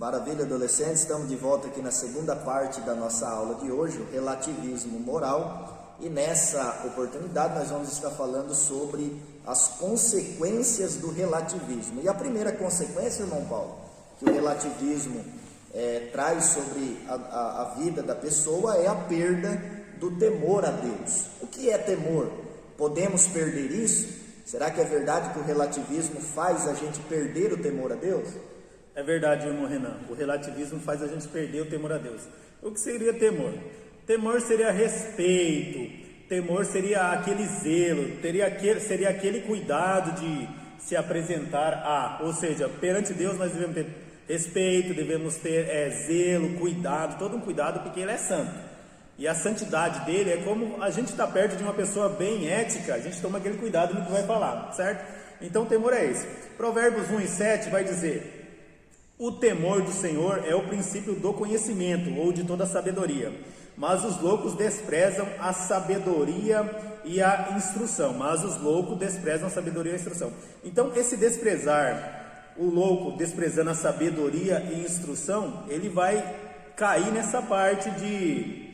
Maravilha, adolescentes, estamos de volta aqui na segunda parte da nossa aula de hoje, o relativismo moral, e nessa oportunidade nós vamos estar falando sobre as consequências do relativismo. E a primeira consequência, irmão Paulo, que o relativismo traz sobre a vida da pessoa é a perda do temor a Deus. O que é temor? Podemos perder isso? Será que é verdade que o relativismo faz a gente perder o temor a Deus? É verdade, irmão Renan. O relativismo faz a gente perder o temor a Deus. O que seria temor? Temor seria respeito, temor seria aquele zelo, seria aquele cuidado de se apresentar ou seja, perante Deus nós devemos ter respeito, devemos ter zelo, cuidado, todo um cuidado, porque Ele é santo. E a santidade dele é como a gente está perto de uma pessoa bem ética, a gente toma aquele cuidado no que vai falar, certo? Então o temor é esse. Provérbios 1:7 vai dizer: o temor do Senhor é o princípio do conhecimento, ou de toda a sabedoria. Mas os loucos desprezam a sabedoria e a instrução. Então, esse desprezar, o louco desprezando a sabedoria e instrução, ele vai cair nessa parte de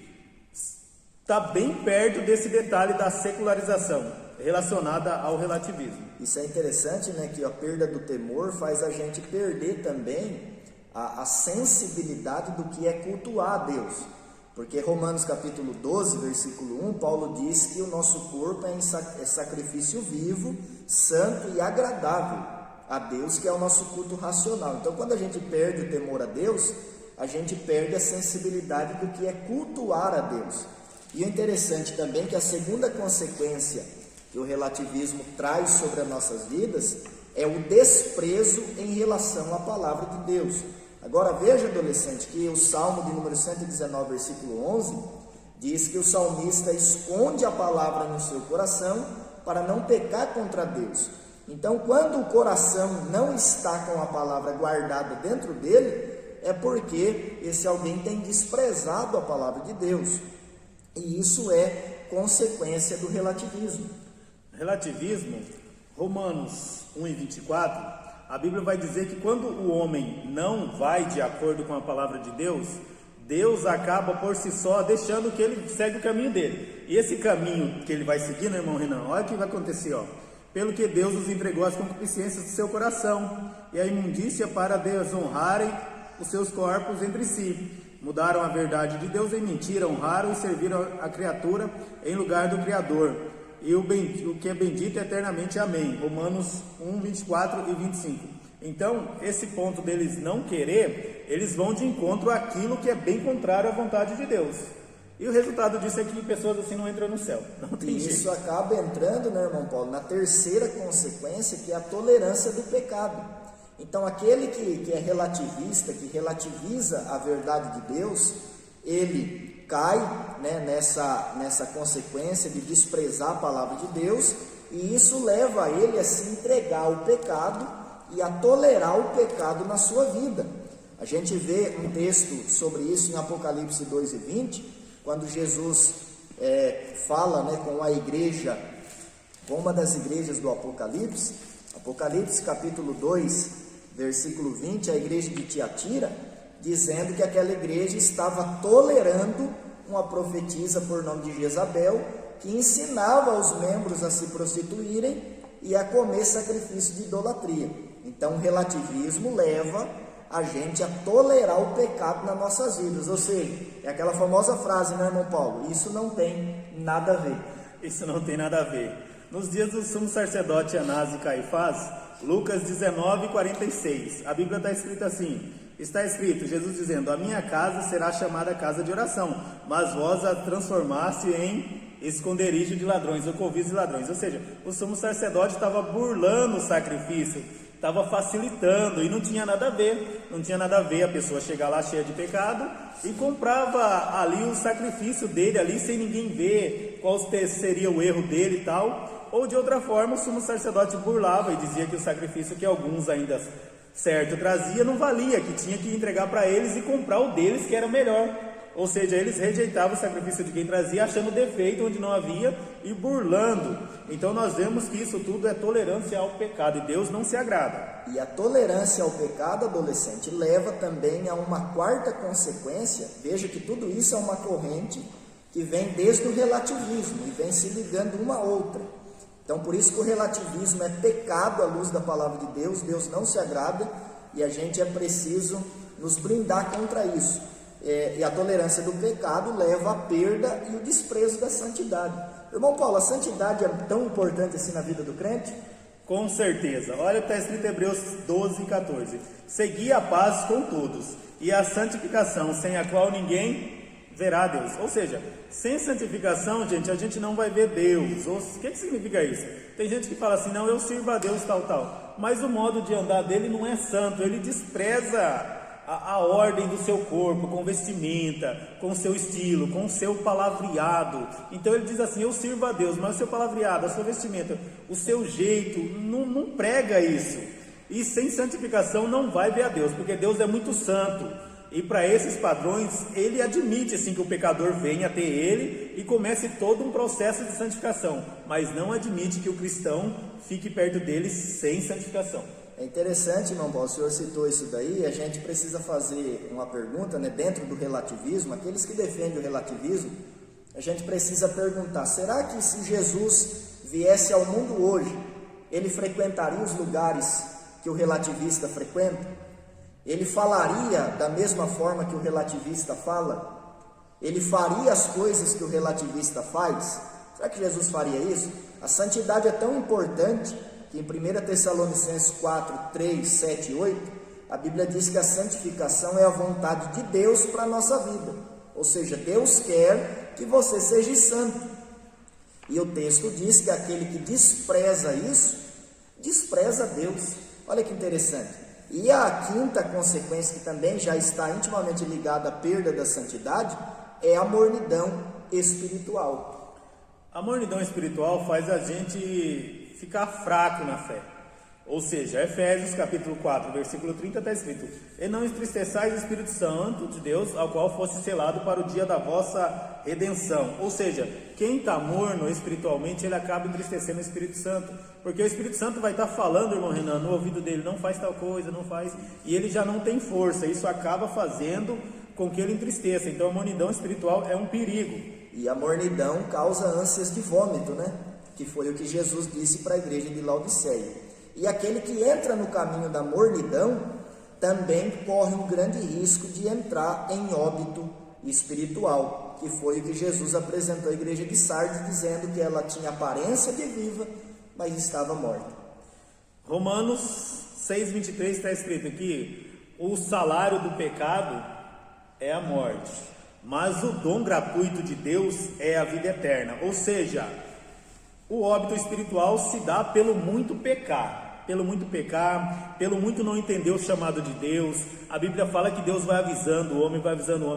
estar bem perto desse detalhe da secularização, relacionada ao relativismo. Isso é interessante, né? Que a perda do temor faz a gente perder também a sensibilidade do que é cultuar a Deus. Porque Romanos capítulo 12, versículo 1, Paulo diz que o nosso corpo é sacrifício vivo, santo e agradável a Deus, que é o nosso culto racional. Então, quando a gente perde o temor a Deus, a gente perde a sensibilidade do que é cultuar a Deus. E o interessante também é que a segunda consequência que o relativismo traz sobre as nossas vidas é o desprezo em relação à palavra de Deus. Agora veja, adolescente, que o Salmo de número 119, versículo 11, diz que o salmista esconde a palavra no seu coração para não pecar contra Deus. Então, quando o coração não está com a palavra guardada dentro dele, é porque esse alguém tem desprezado a palavra de Deus. E isso é consequência do relativismo. Relativismo, Romanos 1:24, a Bíblia vai dizer que quando o homem não vai de acordo com a palavra de Deus, Deus acaba por si só deixando que ele segue o caminho dele. E esse caminho que ele vai seguindo, irmão Renan, olha o que vai acontecer, pelo que Deus os entregou às concupiscências do seu coração e a imundícia para desonrarem os seus corpos entre si. Mudaram a verdade de Deus em mentira, honraram e serviram a criatura em lugar do Criador. E o que é bendito eternamente, amém. Romanos 1:24 e 25. Então, esse ponto deles não querer, eles vão de encontro àquilo que é bem contrário à vontade de Deus. E o resultado disso é que pessoas assim não entram no céu. Não tem e jeito. Isso acaba entrando, né, irmão Paulo, na terceira consequência, que é a tolerância do pecado. Então, aquele que é relativista, que relativiza a verdade de Deus, ele cai, né, nessa consequência de desprezar a palavra de Deus, e isso leva ele a se entregar ao pecado e a tolerar o pecado na sua vida. A gente vê um texto sobre isso em Apocalipse 2:20, quando Jesus fala, né, com a igreja, com uma das igrejas do Apocalipse, Apocalipse capítulo 2, versículo 20, a igreja de Tiatira, dizendo que aquela igreja estava tolerando uma profetisa por nome de Jezabel, que ensinava os membros a se prostituírem e a comer sacrifício de idolatria. Então o relativismo leva a gente a tolerar o pecado nas nossas vidas, ou seja, é aquela famosa frase, né, irmão Paulo? Isso não tem nada a ver. Isso não tem nada a ver. Nos dias do sumo sacerdote Anás e Caifás, Lucas 19:46, a Bíblia está escrita assim: está escrito, Jesus dizendo: a minha casa será chamada casa de oração, mas vós a transformaste em esconderijo de ladrões, ou covil de ladrões. Ou seja, o sumo sacerdote estava burlando o sacrifício, estava facilitando, e não tinha nada a ver a pessoa chegar lá cheia de pecado e comprava ali o sacrifício dele ali sem ninguém ver qual seria o erro dele e tal. Ou de outra forma, o sumo sacerdote burlava e dizia que o sacrifício que alguns ainda certo trazia não valia, que tinha que entregar para eles e comprar o deles, que era o melhor. Ou seja, eles rejeitavam o sacrifício de quem trazia, achando defeito onde não havia e burlando. Então nós vemos que isso tudo é tolerância ao pecado, e Deus não se agrada. E a tolerância ao pecado, adolescente, leva também a uma quarta consequência. Veja que tudo isso é uma corrente que vem desde o relativismo e vem se ligando uma a outra. Então, por isso que o relativismo é pecado à luz da palavra de Deus. Deus não se agrada e a gente é preciso nos blindar contra isso. E a tolerância do pecado leva à perda e o desprezo da santidade. Irmão Paulo, a santidade é tão importante assim na vida do crente? Com certeza. Olha o que está escrito em Hebreus 12, 14. Segui a paz com todos e a santificação, sem a qual ninguém verá Deus. Ou seja, sem santificação, gente, a gente não vai ver Deus. O que significa isso? Tem gente que fala assim, não, eu sirvo a Deus tal. Mas o modo de andar dele não é santo. Ele despreza a ordem do seu corpo, com vestimenta, com o seu estilo, com o seu palavreado. Então ele diz assim, eu sirvo a Deus, mas o seu palavreado, a sua vestimenta, o seu jeito, não prega isso. E sem santificação não vai ver a Deus, porque Deus é muito santo. E para esses padrões, ele admite assim que o pecador venha até ele e comece todo um processo de santificação, mas não admite que o cristão fique perto dele sem santificação. É interessante, irmão Paulo, o senhor citou isso daí, a gente precisa fazer uma pergunta, né, dentro do relativismo, aqueles que defendem o relativismo, a gente precisa perguntar, será que se Jesus viesse ao mundo hoje, ele frequentaria os lugares que o relativista frequenta? Ele falaria da mesma forma que o relativista fala? Ele faria as coisas que o relativista faz? Será que Jesus faria isso? A santidade é tão importante que em 1 Tessalonicenses 4, 3, 7 e 8, a Bíblia diz que a santificação é a vontade de Deus para a nossa vida. Ou seja, Deus quer que você seja santo. E o texto diz que aquele que despreza isso, despreza Deus. Olha que interessante. E a quinta consequência, que também já está intimamente ligada à perda da santidade, é a mornidão espiritual. A mornidão espiritual faz a gente ficar fraco na fé. Ou seja, Efésios capítulo 4, versículo 30 está escrito: e não entristeçais o Espírito Santo de Deus, ao qual fosse selado para o dia da vossa redenção. Ou seja, quem está morno espiritualmente, ele acaba entristecendo o Espírito Santo, porque o Espírito Santo vai estar falando, irmão Renan, no ouvido dele, não faz tal coisa, não faz, e ele já não tem força. Isso acaba fazendo com que ele entristeça. Então a mornidão espiritual é um perigo. E a mornidão causa ânsias de vômito, né? Que foi o que Jesus disse para a igreja de Laodiceia. E aquele que entra no caminho da mornidão também corre um grande risco de entrar em óbito espiritual, que foi o que Jesus apresentou à igreja de Sardes, dizendo que ela tinha aparência de viva, mas estava morta. Romanos 6,23 está escrito aqui: o salário do pecado é a morte, mas o dom gratuito de Deus é a vida eterna. Ou seja, o óbito espiritual se dá pelo muito pecar, pelo muito não entender o chamado de Deus. A Bíblia fala que Deus vai avisando o homem,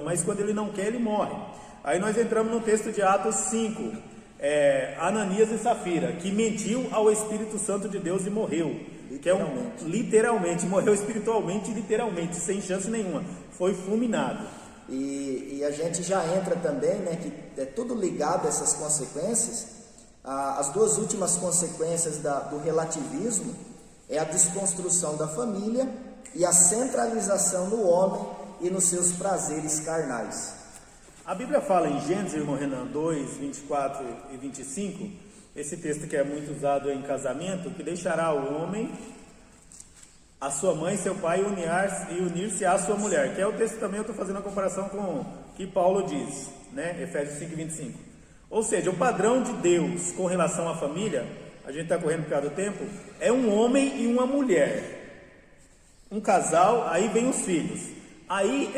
mas quando ele não quer, ele morre. Aí nós entramos no texto de Atos 5, Ananias e Safira, que mentiu ao Espírito Santo de Deus e morreu. Literalmente, morreu espiritualmente e literalmente, sem chance nenhuma, foi fulminado. E a gente já entra também, né, que é tudo ligado a essas consequências. As duas últimas consequências do relativismo é a desconstrução da família e a centralização no homem e nos seus prazeres carnais. A Bíblia fala em Gênesis, irmão Renan, 2, 24 e 25, esse texto que é muito usado em casamento, que deixará o homem, a sua mãe e seu pai e unir-se à sua mulher, que é o texto também, eu estou fazendo a comparação com o que Paulo diz, né? Efésios 5, 25. Ou seja, o padrão de Deus com relação à família, a gente está correndo por causa do tempo, é um homem e uma mulher, um casal, aí vem os filhos. Aí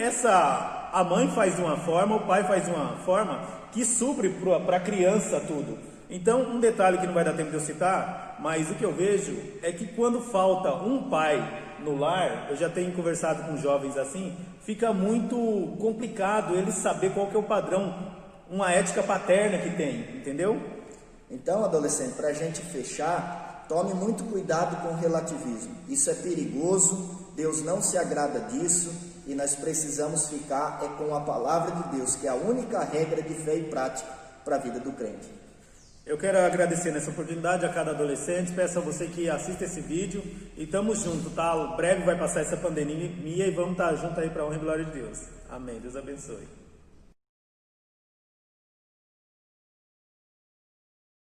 a mãe faz de uma forma, o pai faz de uma forma que supre para a criança tudo. Então, um detalhe que não vai dar tempo de eu citar, mas o que eu vejo é que quando falta um pai no lar, eu já tenho conversado com jovens assim, fica muito complicado eles saber qual que é o padrão, uma ética paterna que tem, entendeu? Então, adolescente, para a gente fechar, tome muito cuidado com o relativismo. Isso é perigoso, Deus não se agrada disso, e nós precisamos ficar com a palavra de Deus, que é a única regra de fé e prática para a vida do crente. Eu quero agradecer nessa oportunidade a cada adolescente, peço a você que assista esse vídeo e tamo junto, tá? Breve vai passar essa pandemia e vamos estar junto aí para a honra e glória de Deus. Amém. Deus abençoe.